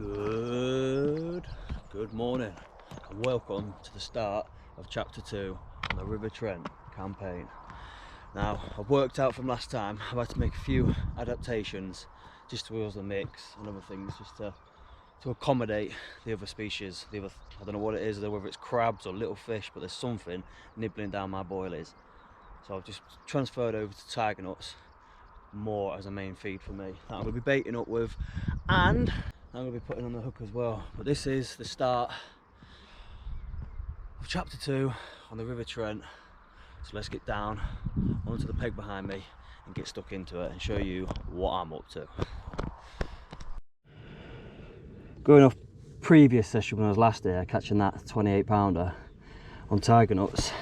Good morning and welcome to the start of chapter 2 on the River Trent campaign. Now, I've worked out from last time I've had to make a few adaptations just towards the mix and other things, just to accommodate the other species. I don't know what it is, whether it's crabs or little fish, but there's something nibbling down my boilies. So I've just transferred over to tiger nuts more as a main feed for me that I'm going to be baiting up with, and I'm going to be putting on the hook as well. But this is the start of chapter 2 on the River Trent. So let's get down onto the peg behind me and get stuck into it and show you what I'm up to. Going off previous session when I was last here catching that 28 pounder on tiger nuts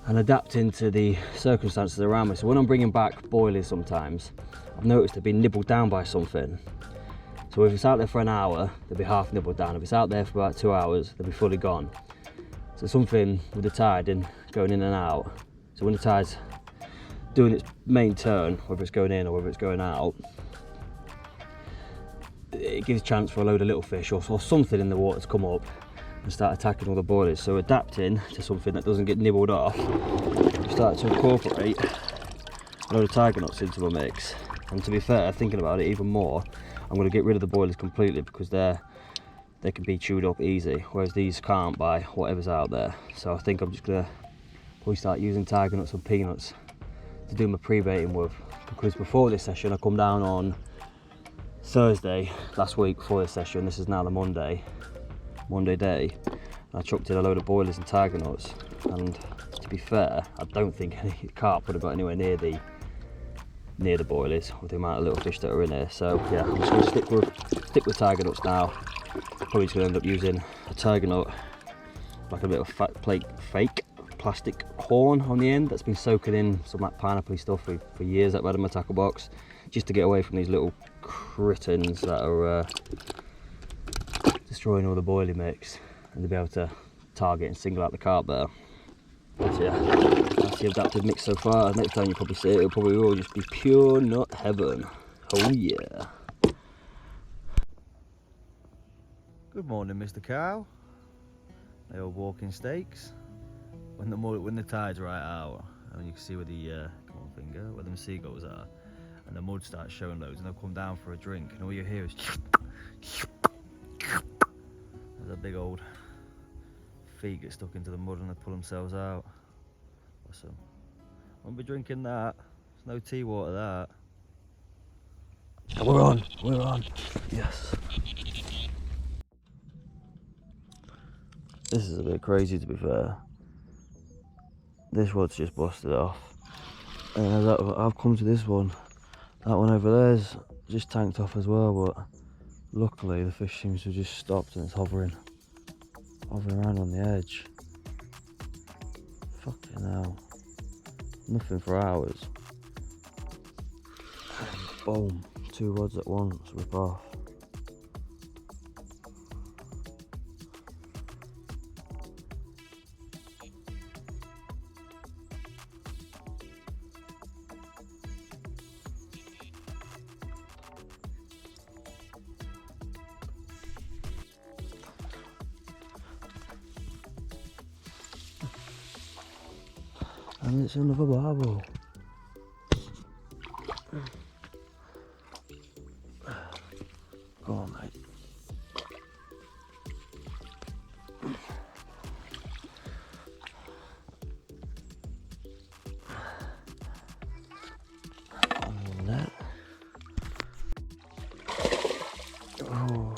and adapting to the circumstances around me. So when I'm bringing back boilies sometimes, I've noticed they've been nibbled down by something. So if it's out there for an hour, they'll be half nibbled down. If it's out there for about 2 hours, they'll be fully gone. So something with the tide and going in and out. So when the tide's doing its main turn, whether it's going in or whether it's going out, it gives a chance for a load of little fish or something in the water to come up and start attacking all the boilies. So adapting to something that doesn't get nibbled off, I've started to incorporate a load of tiger nuts into my mix. And to be fair, thinking about it even more, I'm going to get rid of the boilies completely because they can be chewed up easy, whereas these can't by whatever's out there. So I think I'm just going to probably start using tiger nuts and peanuts to do my pre-baiting with, because before this session I come down on Thursday last week before this session. This is now the Monday day, and I chucked in a load of boilies and tiger nuts, and to be fair, I don't think any carp would have got anywhere near the boilies with the amount of little fish that are in here. So yeah, I'm just going to stick with tiger nuts now. Probably just going to end up using a tiger nut, like a bit of fake plastic horn on the end that's been soaking in some like pineapple stuff for years that I've had in my tackle box, just to get away from these little critters that are destroying all the boilie mix, and to be able to target and single out the carp there. But yeah, that's the adapted mix so far. Next time you probably see it, it'll probably all just be pure nut heaven. Oh yeah. Good morning, Mr. Cow. The old walking stakes. When the tide's right out, and you can see where the come on finger, where them seagulls are, and the mud starts showing loads, and they'll come down for a drink, and all you hear is there's a big old feet get stuck into the mud and they pull themselves out. Awesome. Won't be drinking that. There's no tea water that. We're on. Yes. This is a bit crazy, to be fair. This rod's just busted off, and I've come to this one. That one over there's just tanked off as well, but luckily the fish seems to have just stopped and it's hovering around on the edge. Fucking hell. Nothing for hours. And boom, 2 rods at once, rip off. And it's another barbel. Go on, mate. On that. Oh.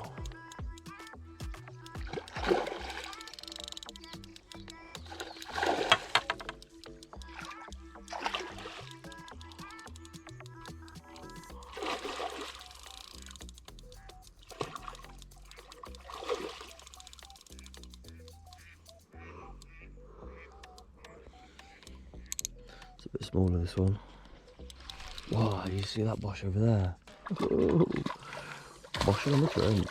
It's a bit smaller, this one. Wow, you see that bosh over there? Oh, bosh on the Trent.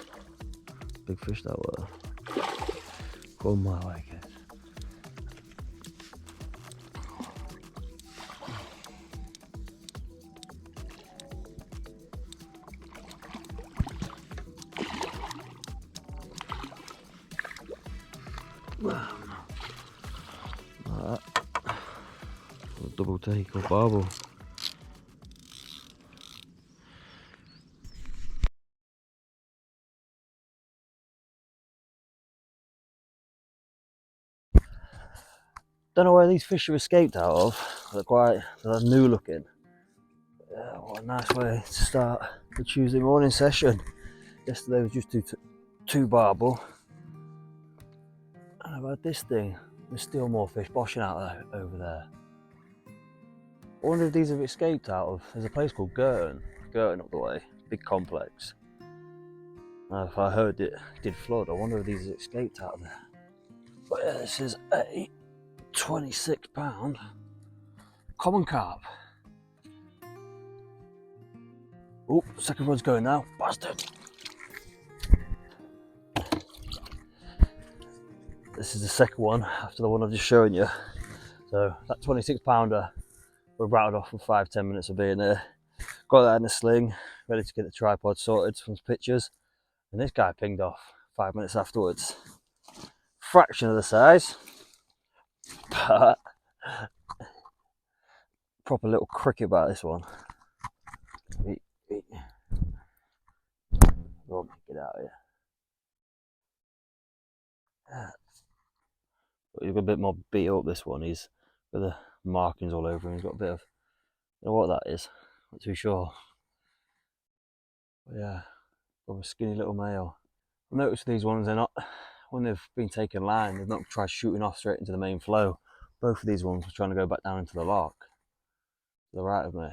Big fish that were. Go my way, kid. double take or barbel. Don't know where these fish have escaped out of. They're new looking. Yeah, what a nice way to start the Tuesday morning session. Yesterday was just two barbel. And I've had this thing. There's still more fish boshing out there, over there. I wonder if these have escaped out of, there's a place called Girton up the way, big complex. If I heard it did flood, I wonder if these have escaped out of there. But yeah, this is a £26 common carp. Oh, second one's going now, bastard. This is the second one after the one I've just shown you. So that 26-pounder, we're rattled off in 5-10 minutes of being there. Got that in a sling, ready to get the tripod sorted from pictures. And this guy pinged off 5 minutes afterwards. Fraction of the size, but proper little cricket about this one. Oh, get out of here. But he's got a bit more beat up, this one. He's got the markings all over him. He's got a bit of, I don't know what that is, not too sure. But yeah, got a skinny little male. I've noticed these ones, they're not, when they've been taken line, they've not tried shooting off straight into the main flow. Both of these ones were trying to go back down into the lock. To the right of me.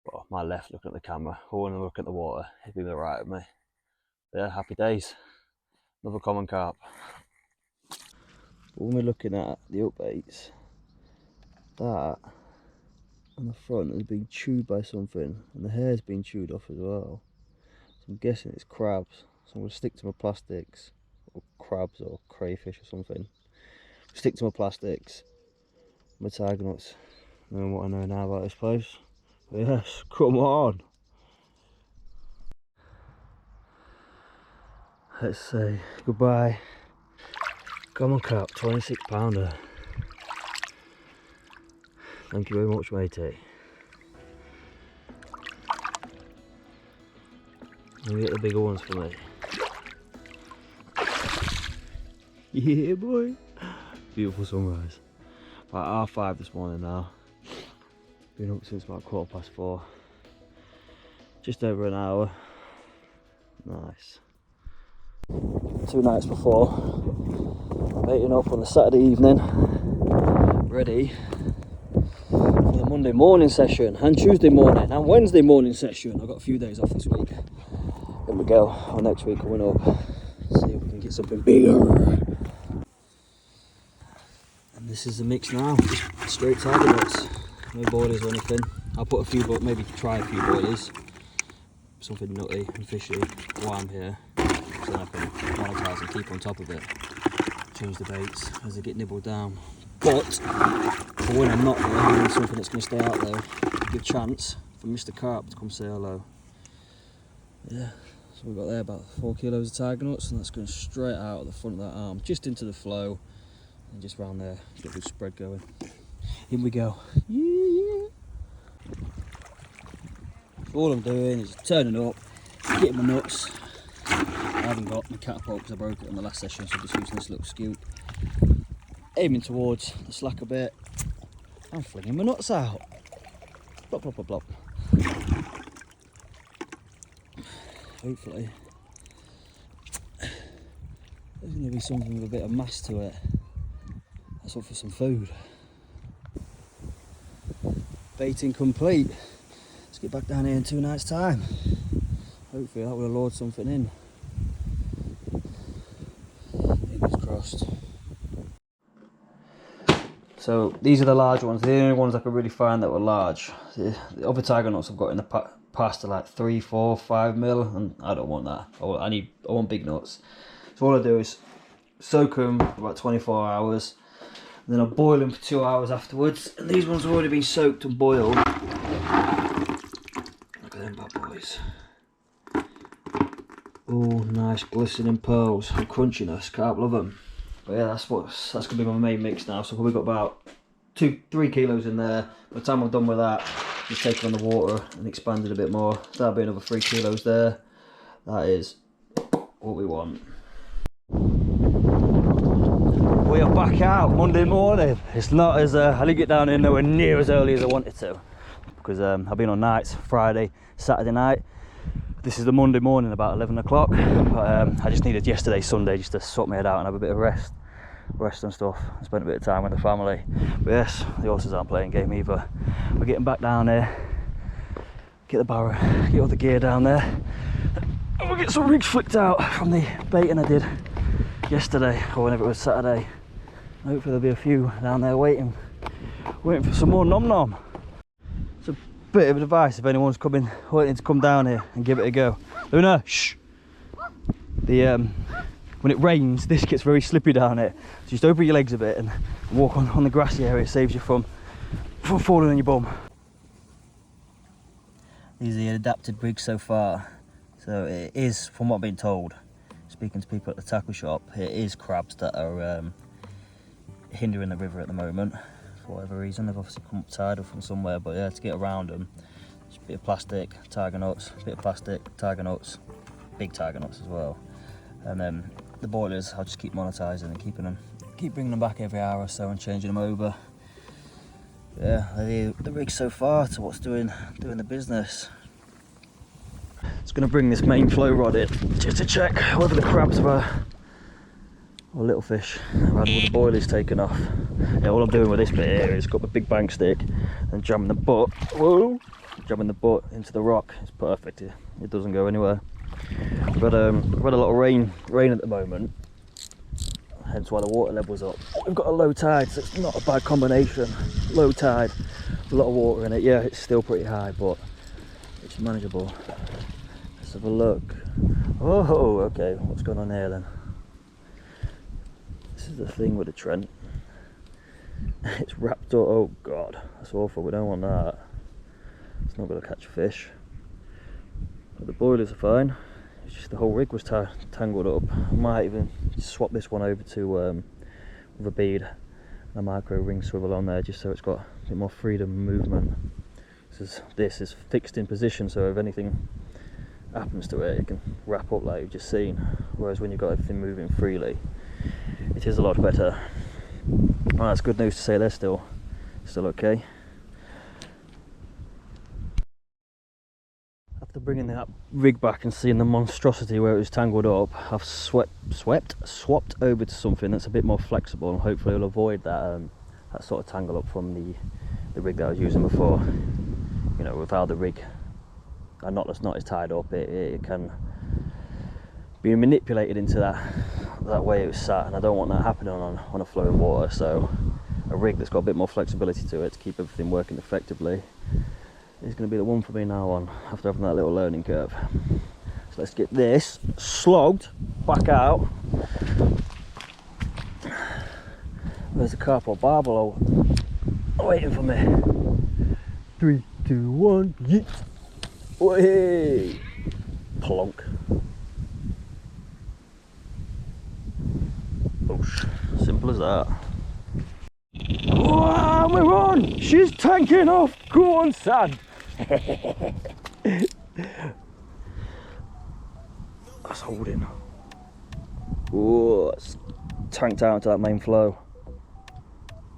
Well, my left looking at the camera, or when I look at the water, it'd be the right of me. But yeah, happy days. Another common carp. But when we're looking at the upbaits, that on the front has been chewed by something, and the hair's been chewed off as well. So I'm guessing it's crabs. So I'm going to stick to my plastics, or crabs or crayfish or something. Stick to my plastics, my tiger nuts, knowing what I know now about this place. But yes, come on. Let's say goodbye. Common carp, 26-pounder. Thank you very much, matey. Let me get the bigger ones for me. Yeah, boy. Beautiful sunrise. About 5:30 this morning now. Been up since about 4:15. Just over an hour. Nice. 2 nights before, baiting up on the Saturday evening, ready for the Monday morning session, and Tuesday morning, and Wednesday morning session. I've got a few days off this week. Here we go, or next week coming up. See if we can get something bigger. And this is the mix now, just straight tiger nuts, no boilies or anything. I'll put a few, but maybe try a few boilies. Something nutty and fishy while I'm here, so then I can monetize and keep on top of it. Change the baits as they get nibbled down. But for when I'm not there, I need something that's going to stay out there. A good chance for Mr. Carp to come say hello. Yeah, so we've got there about 4 kilos of tiger nuts, and that's going straight out of the front of that arm, just into the flow, and just round there, get a good spread going. In we go. Yeah. All I'm doing is turning up, getting my nuts. I haven't got my catapult because I broke it on the last session, so I'm just using this little scoop. Aiming towards the slacker bit. I'm flinging my nuts out. Plop, plop, plop, plop. Hopefully there's going to be something with a bit of mass to it. That's up for some food. Baiting complete. Let's get back down here in 2 nights' time. Hopefully that will have lured something in. Fingers crossed. So these are the large ones. The only ones I could really find that were large. The other tiger nuts I've got in the past are like 3, 4, 5 mil, and I don't want that. I want big nuts. So all I do is soak them for about 24 hours. And then I boil them for 2 hours afterwards. And these ones have already been soaked and boiled. Look at them bad boys. Oh, nice glistening pearls and crunchiness. Can't love them. But yeah, that's gonna be my main mix now. So I've probably got about 3 kilos in there. By the time I'm done with that, just taking on the water and expanded a bit more. That'll be another 3 kilos there. That is what we want. We are back out Monday morning. It's not as I didn't get down here nowhere near as early as I wanted to, because I've been on nights Friday, Saturday night. This is the Monday morning about 11 o'clock. I just needed yesterday, Sunday, just to sort my head out and have a bit of rest and stuff, and spend a bit of time with the family. But yes, the horses aren't playing game either. We're getting back down there, get the barrow, get all the gear down there, and we'll get some rigs flicked out from the baiting I did yesterday, or whenever it was Saturday. Hopefully there'll be a few down there waiting for some more nom nom. It's a bit of advice if anyone's wanting to come down here and give it a go. Luna, shh! When it rains, this gets very slippy down here. So just open your legs a bit and walk on the grassy area. It saves you from falling on your bum. These are the adapted rigs so far. So it is, from what I've been told, speaking to people at the tackle shop, it is crabs that are hindering the river at the moment for whatever reason. They've obviously come up tidal from somewhere, but yeah, to get around them, just a bit of plastic, tiger nuts, a bit of plastic, tiger nuts, big tiger nuts as well. And then the boilers, I'll just keep monetising and keep bringing them back every hour or so and changing them over. Yeah, the rig so far to what's doing the business. It's going to bring this main flow rod in just to check whether the crabs or little fish have had all the boilies taken off. Yeah, all I'm doing with this bit here is got my big bank stick and jamming the butt into the rock. It's perfect. It doesn't go anywhere. But we've had a lot of rain at the moment, hence why the water level's up. We've got a low tide, so it's not a bad combination. Low tide, a lot of water in it. Yeah, it's still pretty high, but it's manageable. Let's have a look. Oh, okay, what's going on here then? This is the thing with the Trent. It's wrapped up. Oh god, that's awful. We don't want that. It's not going to catch fish. But the boilers are fine. It's just the whole rig was tangled up. I might even swap this one over to with a bead and a micro ring swivel on there, just so it's got a bit more freedom of movement. This is fixed in position, so if anything happens to it, it can wrap up like you've just seen. Whereas when you've got everything moving freely, it is a lot better. Well, that's good news to say they're still okay. After bringing that rig back and seeing the monstrosity where it was tangled up, I've swapped over to something that's a bit more flexible, and hopefully will avoid that sort of tangle up from the rig that I was using before. You know, without the rig, and not as tied up, it can be manipulated into that way it was sat, and I don't want that happening on a flowing water. So a rig that's got a bit more flexibility to it to keep everything working effectively is going to be the one for me now on, after having that little learning curve. So let's get this slogged back out. Where's the carp or barbel waiting for me? 3, 2, 1, yeet! Way! Plonk. Boosh. Simple as that. Wow, we're on! She's tanking off! Go on, son! That's holding. Oh, it's tanked out into that main flow.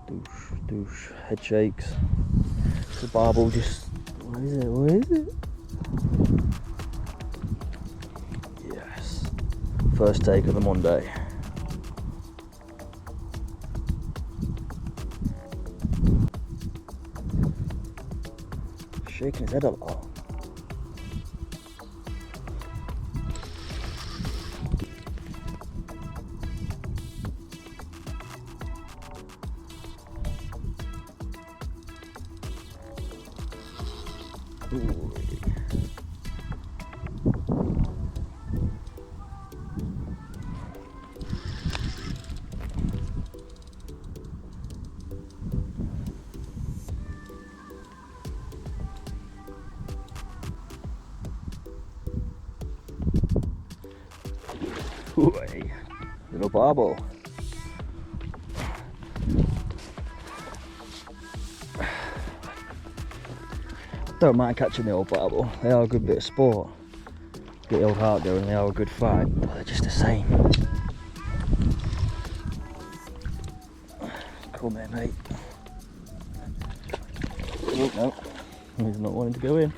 Doosh, doosh, head shakes. The barbel just, where is it? Yes. First take of the Monday. Shaking his head a lot. Ooh. Ooh, little barbel. don't mind catching the old barbel. They are a good bit of sport. Get the old heart going, they are a good fight, but they're just the same. Come here, mate. Oh, no, he's not wanting to go in.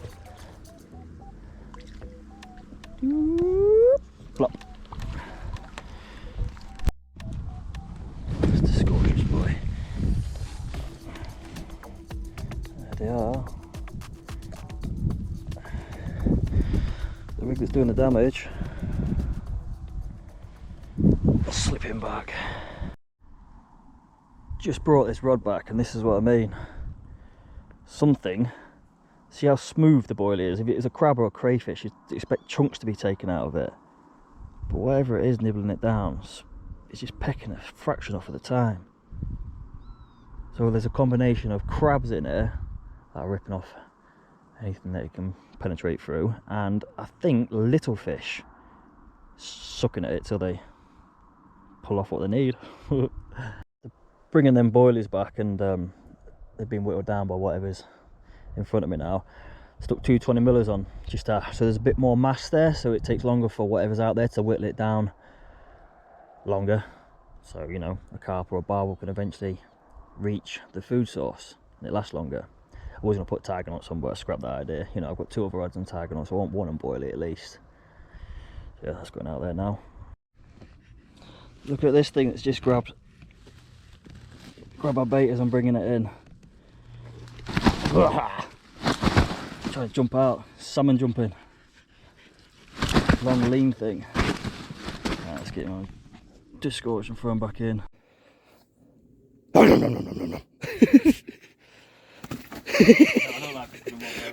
Plop. Just a scorches boy. There they are. The rig that's doing the damage. Slipping back. Just brought this rod back, and this is what I mean. Something. See how smooth the boil is. If it is a crab or a crayfish, you'd expect chunks to be taken out of it. But whatever it is nibbling it down, it's just pecking a fraction off at a time. So there's a combination of crabs in here that are ripping off anything that it can penetrate through, and I think little fish sucking at it till they pull off what they need. Bringing them boilies back, and they've been whittled down by whatever's in front of me now. Stuck 220 millers on just so there's a bit more mass there, so it takes longer for whatever's out there to whittle it down longer, so you know, a carp or a barbel can eventually reach the food source and it lasts longer. I was going to put tiger knots on, but I scrapped that idea. You know, I've got 2 other rods on tiger knots, so I want one and boil it at least. So yeah, that's going out there now. Look at this thing that's just grabbed our bait as I'm bringing it in. Trying to jump out, salmon jumping. Long lean thing. Right, let's get him on. Discorch and throw him back in.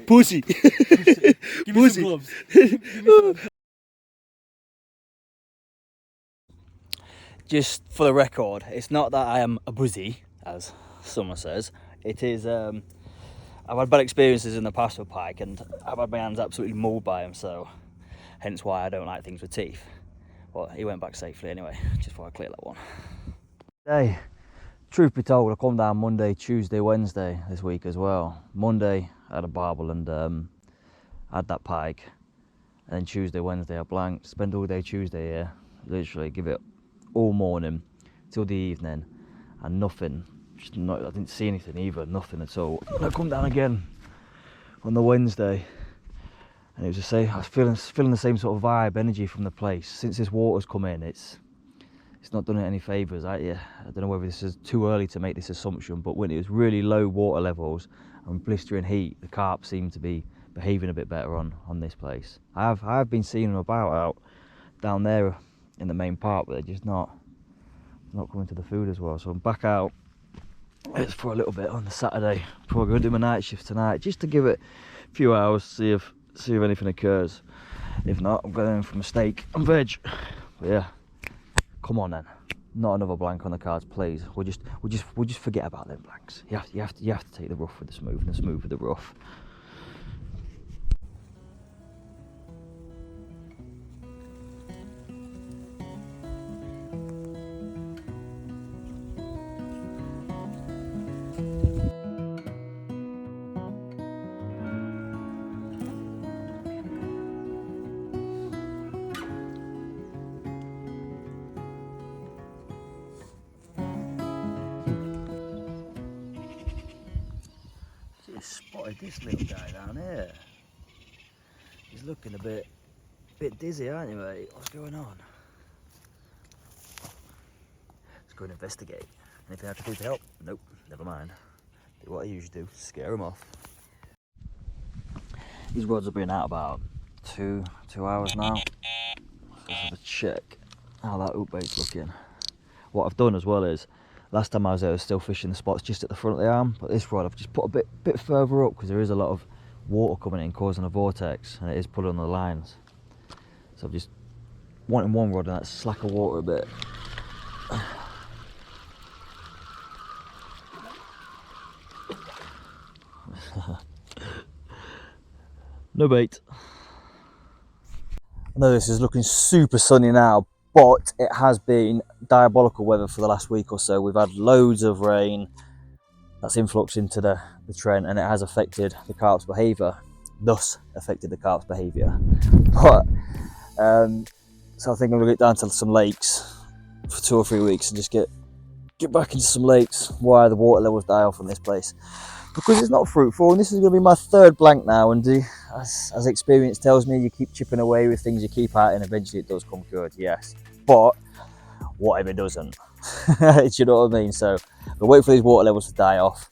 Pussy. Give me some gloves. Just for the record, it's not that I am a buzzy, as someone says. It is, I've had bad experiences in the past with pike, and I've had my hands absolutely mauled by him, so hence why I don't like things with teeth. But he went back safely anyway, just before I clear that one. Hey, truth be told, I come down Monday, Tuesday, Wednesday this week as well. Monday I had a barbel and I had that pike, and then Tuesday, Wednesday I blanked. Spend all day Tuesday here, literally give it all morning till the evening, and nothing. Just not, I didn't see anything either, nothing at all. And I come down again on the Wednesday, and it was the same. I was feeling the same sort of vibe, energy from the place. Since this water's come in, it's not done it any favours. I don't know whether this is too early to make this assumption, but when it was really low water levels and blistering heat, the carp seemed to be behaving a bit better on this place. I've been seeing them about out down there in the main park, but they're just not coming to the food as well. So I'm back out. It's for a little bit on the Saturday. Probably going to do my night shift tonight, just to give it a few hours, see if anything occurs. If not, I'm going in for a steak and veg. But yeah, come on then. Not another blank on the cards, please. We'll just forget about them blanks. You have to take the rough with the smooth, and the smooth with the rough. Spotted this little guy down here. He's looking a bit dizzy, aren't you, mate? What's going on? Let's go and investigate. Anything I have to do to help? Nope, never mind. Do what I usually do, scare him off. These rods have been out about two hours now. Let's have a check how that hook bait's looking. What I've done as well is, last time I was there, I was still fishing the spots just at the front of the arm, but this rod I've just put a bit further up because there is a lot of water coming in, causing a vortex, and it is pulling on the lines. So I'm just wanting one rod and that slacker water a bit. No bait. I know this is looking super sunny now, but it has been diabolical weather for the last week or so. We've had loads of rain that's influxed into the Trent, and it has affected the carp's behaviour. thus affected the carp's behaviour. But so I think I'm gonna get down to some lakes for 2 or 3 weeks and just get back into some lakes while the water levels die off on this place, because it's not fruitful. And this is going to be my 3rd blank now, and as experience tells me, you keep chipping away with things, you keep at it, and eventually it does come good, yes. But what if it doesn't? Do you know what I mean? So we'll wait for these water levels to die off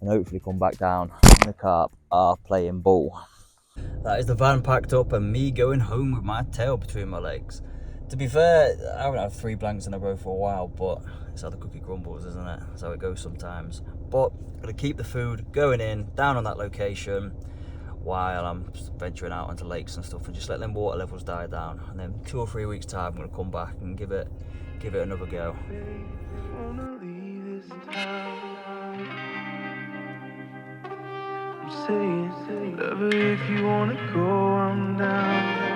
and hopefully come back down, and the carp are playing ball. That is the van packed up and me going home with my tail between my legs. To be fair, I haven't had 3 blanks in a row for a while, but it's how the cookie crumbles, isn't it? That's how it goes sometimes. But I'm gonna keep the food going in, down on that location, while I'm venturing out onto lakes and stuff, and just let them water levels die down. And then 2 or 3 weeks time, I'm gonna come back and give it another go. Whatever, if you wanna go, I'm down.